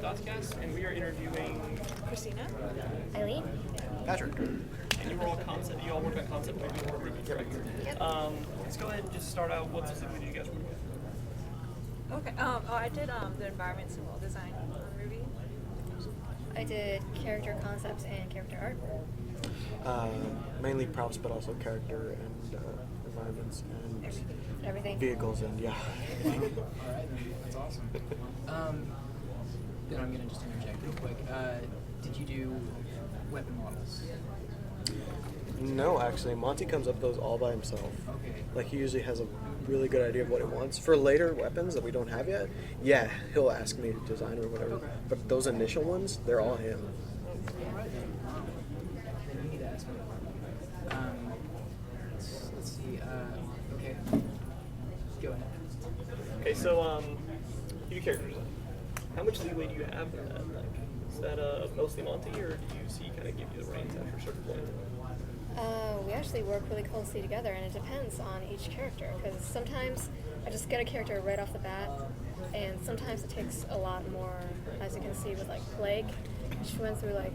DotsCast, and we are interviewing Christina, Eileen, Patrick. And you were all concept. You all work on concept movies for RWBY, correct? Yep. Let's go ahead and just start out. What specifically do you guys work on? okay. I did the environment symbol design on RWBY. I did character concepts and character art. Mainly props, but also character and environments and Everything. vehicles and yeah. Alright, that's awesome. Then I'm gonna just interject real quick. Did you do weapon models? No, actually, Monty comes up with those all by himself. Okay. Like he usually has a really good idea of what he wants for later weapons that we don't have yet. Yeah, he'll ask me to design or whatever. Okay. But those initial ones, they're all him. Alright then. Then you need to ask me. Let's see. Okay. Go ahead. Okay, so you do character design. How much leeway do you have in that? Like, is that mostly Monty, or do you see kind of give you the reins after a certain point? We actually work really closely together, and it depends on each character. Because sometimes I just get a character right off the bat, and sometimes it takes a lot more. As you can see with like Blake, she went through like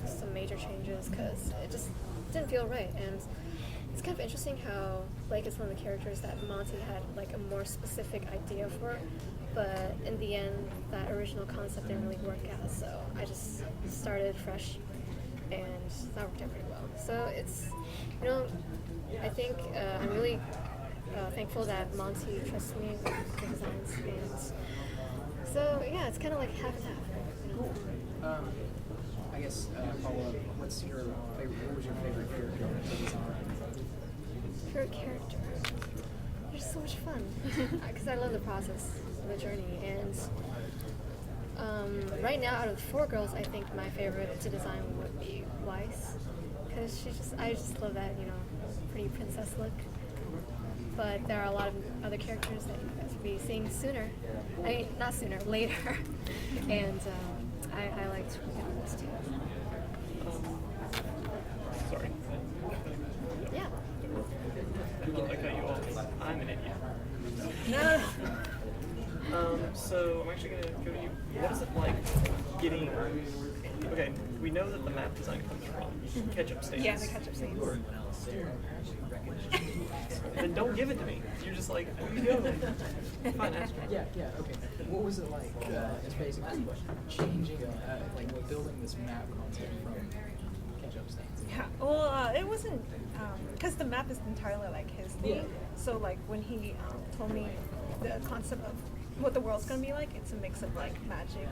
some major changes because it just didn't feel right. And it's kind of interesting how Blake is one of the characters that Monty had like a more specific idea for, but in the end, that original concept didn't really work out. So I just started fresh, and that worked out pretty well. So it's, I think I'm really thankful that Monty trusts me with the designs, and so yeah, it's kind of like half and half. I guess follow up. What was your favorite character to design? Favorite character? They're so much fun because I love the process, the journey, and right now out of the 4 girls, I think my favorite to design would be Weiss, because I just love that pretty princess look. But there are a lot of other characters that you guys will be seeing sooner. I mean, not sooner, later. And I liked those too. Sorry. Yeah. I cut you off. I'm an idiot. No. So I'm actually going to go to you. What is it like getting... Okay, we know that the map design comes from ketchup stains. Yeah, the ketchup stains. Then don't give it to me. You're just like, here you go. Fine, ask me. Yeah, okay. What was it like? It's basically changing, building this map concept from ketchup stains. Yeah. Well, it wasn't because the map is entirely like his thing. Yeah. So like when he told me the concept of what the world's gonna be like, it's a mix of like magic,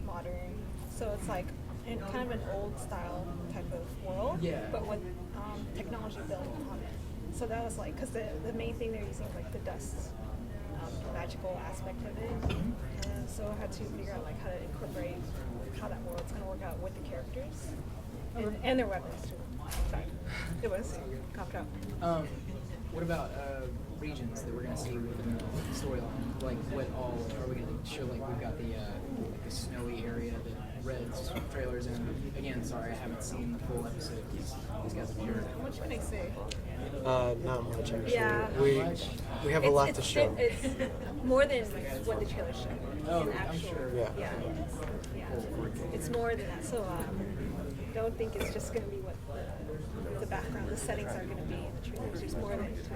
modern. So it's like in kind of an old style type of world, Yeah. but with technology built on it. So that was like, because the main thing they're using is like the dust magical aspect of it. And so I had to figure out like how to incorporate how that world's going to work out with the characters and their weapons too. Sorry. It was copped out. What about regions that we're gonna see within the storyline? Like, what all are we gonna show? Like, we've got the snowy area that Red's trailers in. Again, sorry, I haven't seen the full episode. These guys have heard. What can I say? Not much actually. Yeah. We have a lot to show. It's more than what the trailer showed. Oh, in I'm actual- sure. Yeah. It's more than that. So don't think it's just going to be what the background, the settings are going to be in the trailers. There's more than it.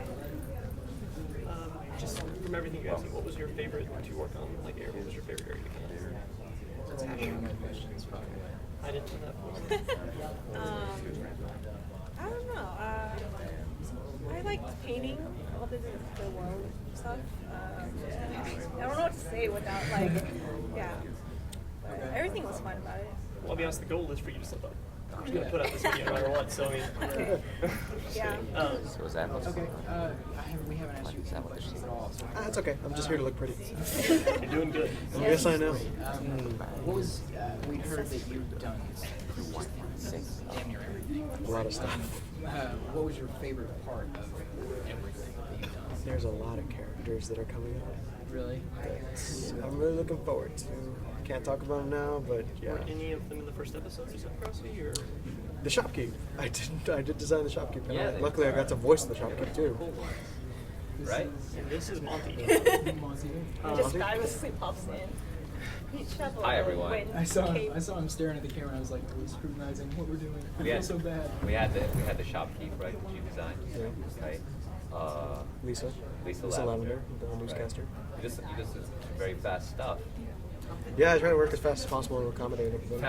Just from everything you guys see, what was your favorite to work on? Like, what was your favorite area to cast? That's actually more questions, by the way. I didn't know that. I don't know. I liked painting all the world stuff. I don't know what to say without like, yeah. But everything was fun about it. Well, I'll be honest, the goal is for you to slip up. I'm just going to put out this video no matter what, so I mean... Yeah. So is that most Okay, we haven't asked you any questions at all. So That's okay. I'm just here to look pretty. You're doing good. Yes, I know. what was, we'd heard that you've done damn near everything. A lot of stuff. What was your favorite part of everything that you've done? There's a lot of characters that are coming out. Really? I'm really looking forward to. Can't talk about them now, but yeah. Were any of them in the first episode you sent across me, or...? The shopkeep. I did design the shopkeep. And Yeah, luckily, I got to voice the shopkeep too. right? And this is Monty. Monty Oum. Just fabulously pops in. He should Hi, everyone. I saw him staring at the camera. I was like, really scrutinizing what we're doing. I feel so bad. We had the shopkeep, right? That you designed, right? Lisa Lisa Lavender, the newscaster. You just very fast stuff. Yeah, I try to work as fast as possible to accommodate everybody.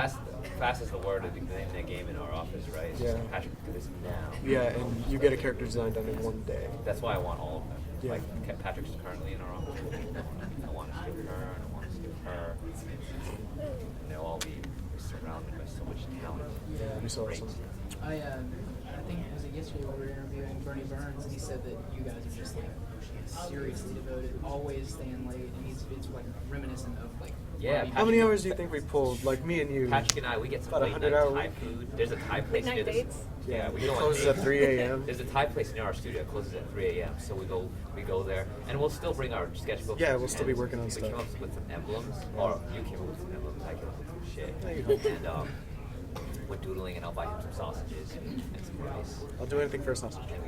Fast is the word of the game in our office, right? It's just, Yeah. Patrick, do this now. Yeah, and you get a character design done in one day. That's why I want all of them. Yeah. Like Patrick's currently in our office. I want to do her, and I want to do her. And they'll all be surrounded by so much talent. Yeah, we saw some. I think was it yesterday we were interviewing Bernie Burns, and he said that you guys are just like seriously devoted, always staying late, and it's like reminiscent of like. Yeah. How many hours do you think we pulled? Like me and you. Patrick and I, we get some About late 100 night hour Thai week. food. There's a Thai place Late near night this. dates? Yeah, we It go on closes dates. at 3 a.m. There's a Thai place near our studio. It closes at 3 a.m. So we go there, and we'll still bring our sketchbooks. Yeah, we'll still be and working on we stuff. came up with some emblems, or you came up with some emblems. I came up with some shit. There you go. And we're doodling, and I'll buy him some sausages and some rice. I'll do anything for a sausage. And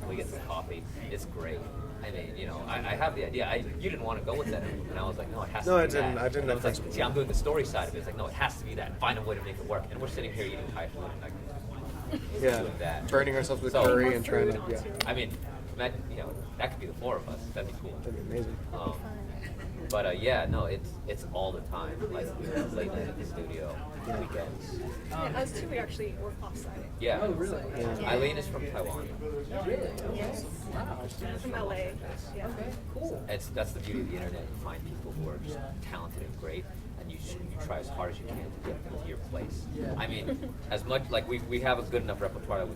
we get some coffee. It's great. I mean, you know, I have the idea. You didn't want to go with that, and I was like, no, it has to No, be I didn't. that. I didn't And at was first. like, see, I'm doing the story side of it. It's like, no, it has to be that. Find a way to make it work. And we're sitting here eating Thai food, and like, Yeah, doing that. burning ourselves with So- curry and trying to. Yeah, I mean, you know, that could be the four of us. That'd be cool. that'd be amazing. But yeah, no, it's all the time. Like late night at the studio, weekends. Us two, we actually work offsite. Yeah. Oh, really? So, Eileen is from Taiwan. Really? Yes. Wow. From LA. Yeah. Cool. That's the beauty of the internet. You find people who are just talented and great, and you try as hard as you can to get them to your place. Yeah. I mean, as much like we have a good enough repertoire that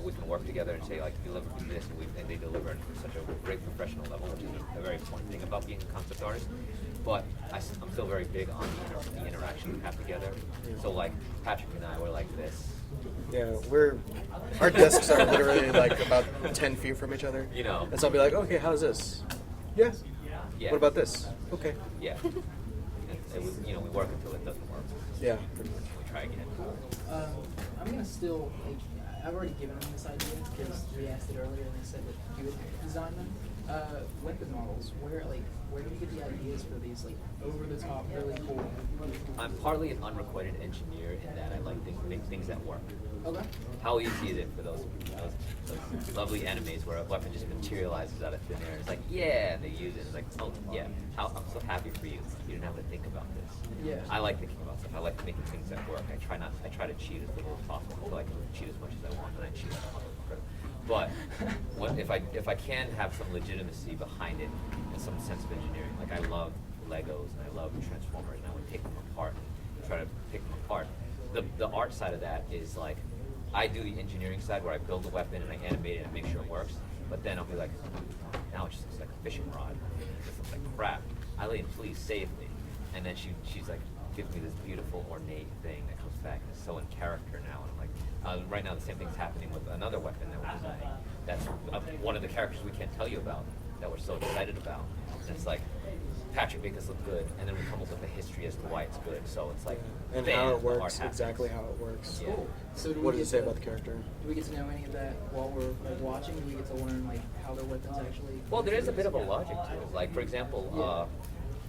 we can work together and say like deliver this, and they deliver it for such a great professional level, which is a very important thing about being a concept artist. But I'm still very big on the interaction we have together. So like Patrick and I were like this. Yeah, our desks are literally like about 10 feet from each other. You know. And so I'll be like, okay, how's this? Yeah. Yeah. What about this? Okay. Yeah. We work until it doesn't work. Yeah, pretty much. We try again. I'm gonna still. Like, I've already given them this idea because we asked it earlier and they said that you would design them. Weapon models. Where do you get the ideas for these like over the top, really cool? I'm partly an unrequited engineer in that I like things that work. Okay. How easy is it for those lovely animes where a weapon just materializes out of thin air? It's like, yeah, and they use it. It's like, oh, yeah, I'm so happy for you. You didn't have to think about this. Yeah. I like thinking about stuff. I like making things that work. I try to cheat as little as possible until I can cheat as much as I want, and I cheat. But if I can have some legitimacy behind it and some sense of engineering, like I love Legos and I love Transformers, and I would take them apart and try to pick them apart. The art side of that is like, I do the engineering side where I build the weapon and I animate it and make sure it works. But then I'll be like, now it just looks like a fishing rod. It just looks like crap. Eileen, please save me. And then she's like, gives me this beautiful ornate thing that comes back and is so in character now. And I'm like, right now the same thing's happening with another weapon that we're designing. That's one of the characters we can't tell you about that we're so excited about. And it's like, Patrick, make this look good, and then we come up with a history as to why it's good. So it's like, And bam, how it the art works, happens. exactly how it works. Yeah. Cool. So do What we does it get say about the character? Do we get to know any of that while we're like watching? Do we get to learn like how their weapons actually? Well, there is a bit of a logic to it. Like, for example,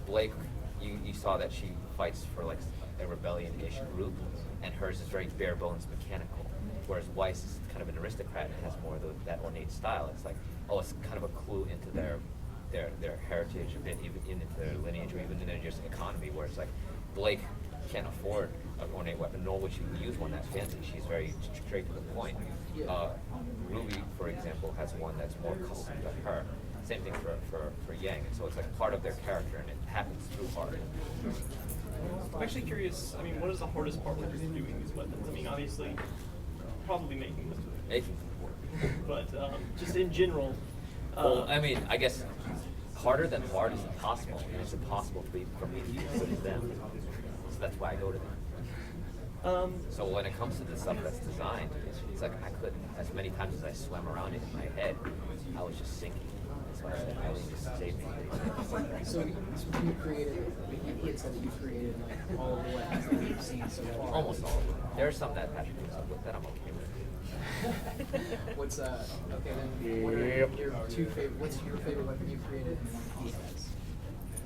Blake, you saw that she fights for like a rebellion-ish group, and hers is very bare bones mechanical. Whereas Weiss is kind of an aristocrat and has more of that ornate style. It's like, oh, it's kind of a clue into their heritage, a bit even into their lineage, or even in their just economy, where it's like Blake can't afford an ornate weapon, nor would she use one that fancy. She's very straight to the point. RWBY, for example, has one that's more custom to her. Same thing for Yang, and so it's like part of their character, and it happens through art. I'm actually curious. I mean, what is the hardest part when you're doing these weapons? I mean, obviously, probably making them, Making but just in general. well, I mean, I guess harder than hard is impossible, and it's impossible for me to use them. So that's why I go to them. So when it comes to the stuff that's designed, it's like I couldn't. As many times as I swam around it in my head, I was just sinking. That's why I was just saved me. So you created. He had said that you created like all of the weapons that we've seen so far. Almost all of them. There are some that Patrick comes up with that I'm okay with. What's okay then? What are Yep. your two favorite? What's your favorite weapon you created and what he has?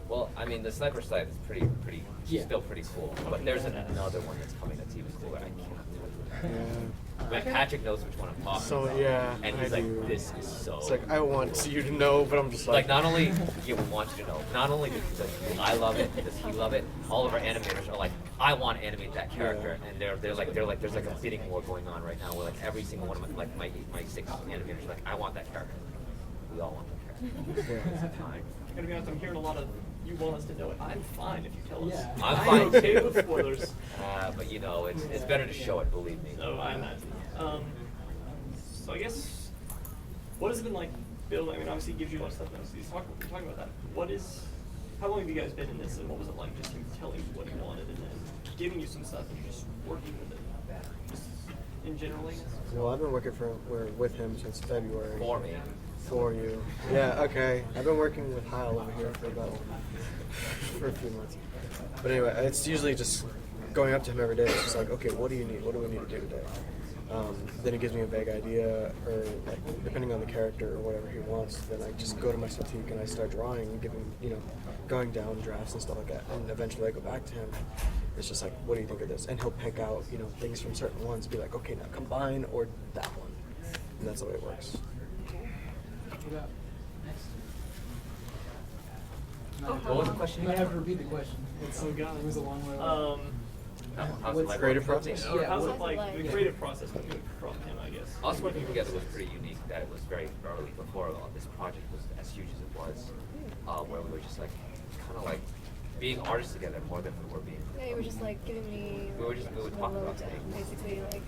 Well, I mean, the sniper sight is pretty, Yeah. still pretty cool. But there's another one that's coming that's even cooler. I can't tell you. Yeah. But Patrick knows which one I'm talking So about. yeah, And I he's like, do. this is so. It's like I want you to know, but I'm just like. Like not only yeah, we want you to know. Not only does I love it, does he love it? All of our animators are like, I want to animate that character, and they're like there's like a bidding war going on right now where like every single one of my 6 animators are like, I want that character. We all want that character. Yeah. I'm gonna be honest, I'm hearing a lot of you want us to know it. I'm fine if you tell us. Yeah. I'm I'm fine okay too. with spoilers. But you know, it's better to show it. Believe me. So I imagine. So I guess, what has it been like building? I mean, obviously it gives you a lot of stuff now. So we're talking about that. How long have you guys been in this, and what was it like just him telling you what he wanted and then giving you some stuff and you just working with it? Just in general, I guess. Well, I've been working with him since February. For me. For you. Yeah, okay. I've been working with Kyle over here for a few months. But anyway, it's usually just going up to him every day. It's just like, okay, what do you need? What do we need to do today? Then he gives me a vague idea, or like, depending on the character or whatever he wants, then I just go to my Celtique and I start drawing and giving, going down drafts and stuff like that. And eventually I go back to him. It's just like, what do you think of this? And he'll pick out, things from certain ones, be like, okay, now combine or that one. And that's the way it works. What about next? What was the question You might again? have to repeat the question. Oh, God. It was a long way. How's it like creative working with process? him? Or how's Yeah. it like the creative process coming from him? I guess. Us working together was pretty unique. That it was very early before this project was as huge as it was, where we were just like kind of like being artists together more than we were being. Yeah, you were just like giving me. We would talk about lowdown, things. basically like,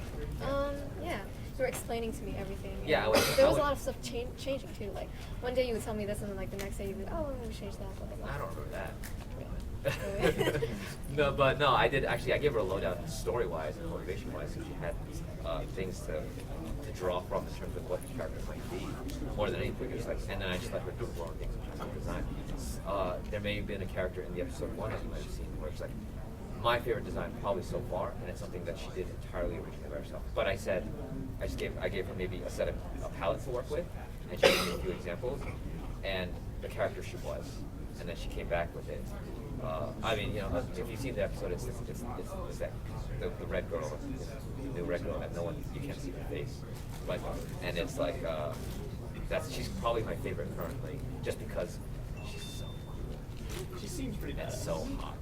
yeah. You were explaining to me everything. Yeah, and I there was would- a lot of stuff changing too. Like one day you would tell me this, and then like the next day you'd be, oh, I'm gonna change that. Blah, blah, blah. I don't remember that. Really? No, I did actually. I gave her a lowdown story-wise and motivation-wise, so she had things to draw from in terms of what the character might be, more than anything. It was like, and then I just let her do more things in terms of design. There may have been a character in the episode 1 that you might have seen where it's like my favorite design probably so far, and it's something that she did entirely originally by herself. But I gave her maybe a set of a palette to work with, and she gave me a few examples, and the character she was, and then she came back with it. I mean, if you've seen the episode, it's that the red girl, the new red girl that no one, you can't see her face, but and it's like she's probably my favorite currently, just because she's so cool. She seems pretty That's badass. so hot.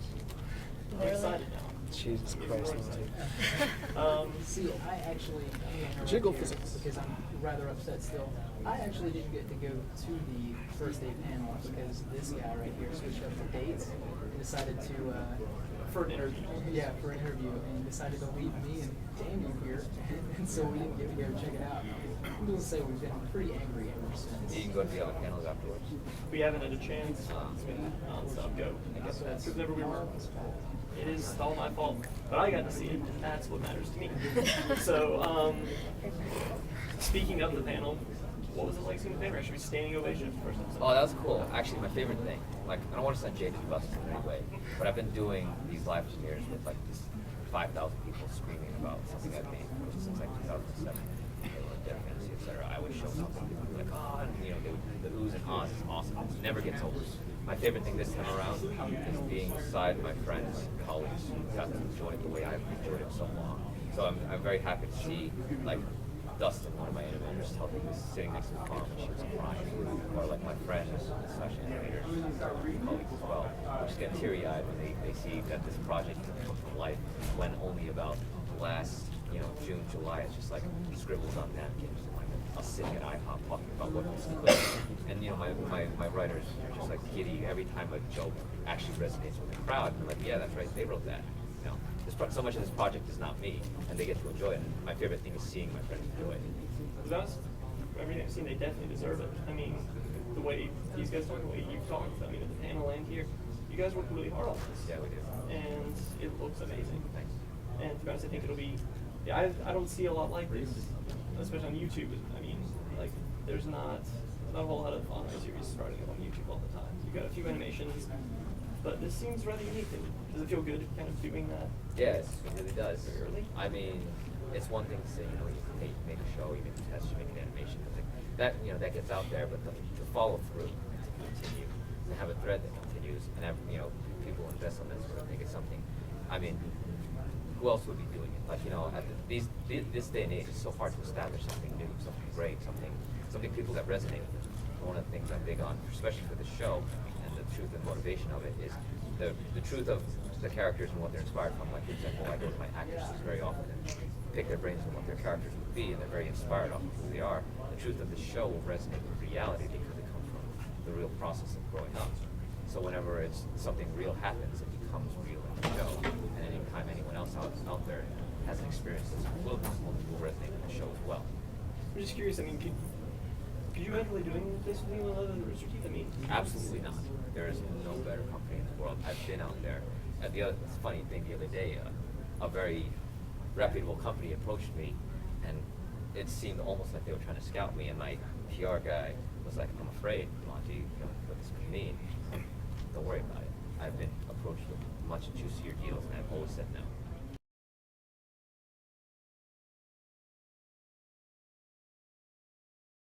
I'm excited now. Jesus Christ. See, I actually Jiggle physics. because I'm rather upset still. I actually didn't get to go to the first day panel because this guy right here switched up the dates and decided to For an interview. for an interview and decided to leave me and Daniel here, and so we didn't get to go check it out. I'm going to say we've been pretty angry ever since. You can go to the other panels afterwards. We haven't had a chance. It's been non-stop go. I guess that's because never we were. It is all my fault, but I got to see it, and that's what matters to me. So, speaking of the panel, what was it like seeing the panel? Actually, standing ovation for the first episode. Oh, that was cool. Actually, my favorite thing, like, I don't want to sound jaded about this in any way, but I've been doing these live premieres with like 5,000 people screaming about something I've made since like 2007. Dead Fantasy, etc. I would show up and people would be like, oh, and the oohs and ahs is awesome. It never gets old. My favorite thing this time around is being beside my friends, colleagues who got to enjoy it the way I've enjoyed it so long. So I'm very happy to see like Dustin, one of my animators, tell me was sitting next to his mom and she was crying, or like my friends, slash animators, colleagues as well, who just get teary-eyed when they see that this project can come to life when only about last June, July, it's just like scribbles on napkins. Like I'll sit at IHOP talking about what this is. And my writers are just like giddy every time a joke actually resonates with the crowd. And they're like, yeah, that's right, they wrote that. So much of this project is not me, and they get to enjoy it. And my favorite thing is seeing my friends enjoy it. To be honest, everything I've seen, they definitely deserve it. I mean, the way these guys talk, the way you've talked, I mean, at the panel and here, you guys work really hard on this. Yeah, we do. And it looks amazing. Thanks. And to be honest, I think it'll be, I don't see a lot like this, especially on YouTube. I mean, like, there's not a whole lot of anime series starting up on YouTube all the time. You've got a few animations, but this seems rather unique. Does it feel good kind of doing that? Yes, it really does. Very early? I mean, it's one thing to say, you know, you make a show, you make a test, you make an animation, that, you know, that gets out there, but to follow through, to continue, to have a thread that continues, and have, you know, people invest on this sort of thing, it's something, I mean, who else would be doing it? Like, you know, this day and age, it's so hard to establish something new, something great, something people that resonate with. One of the things I'm big on, especially for the show, and the truth and motivation of it, is the truth of the characters and what they're inspired from. Like, for example, I go to my actresses very often and pick their brains on what their characters would be, and they're very inspired off of who they are. The truth of the show will resonate with reality because it comes from the real process of growing up. So whenever something real happens, it becomes real in the show. And anytime anyone else out there has an experience that's equivalent, will resonate with the show as well. I'm just curious. I mean, could you handle doing this with anyone other than Rooster Teeth? I mean, Absolutely not. There is no better company in the world. I've been out there. It's a funny thing, the other day, a very reputable company approached me, and it seemed almost like they were trying to scout me, and my PR guy was like, I'm afraid, Monty, you know what this could mean. Don't worry about it. I've been approached with much juicier deals, and I've always said no.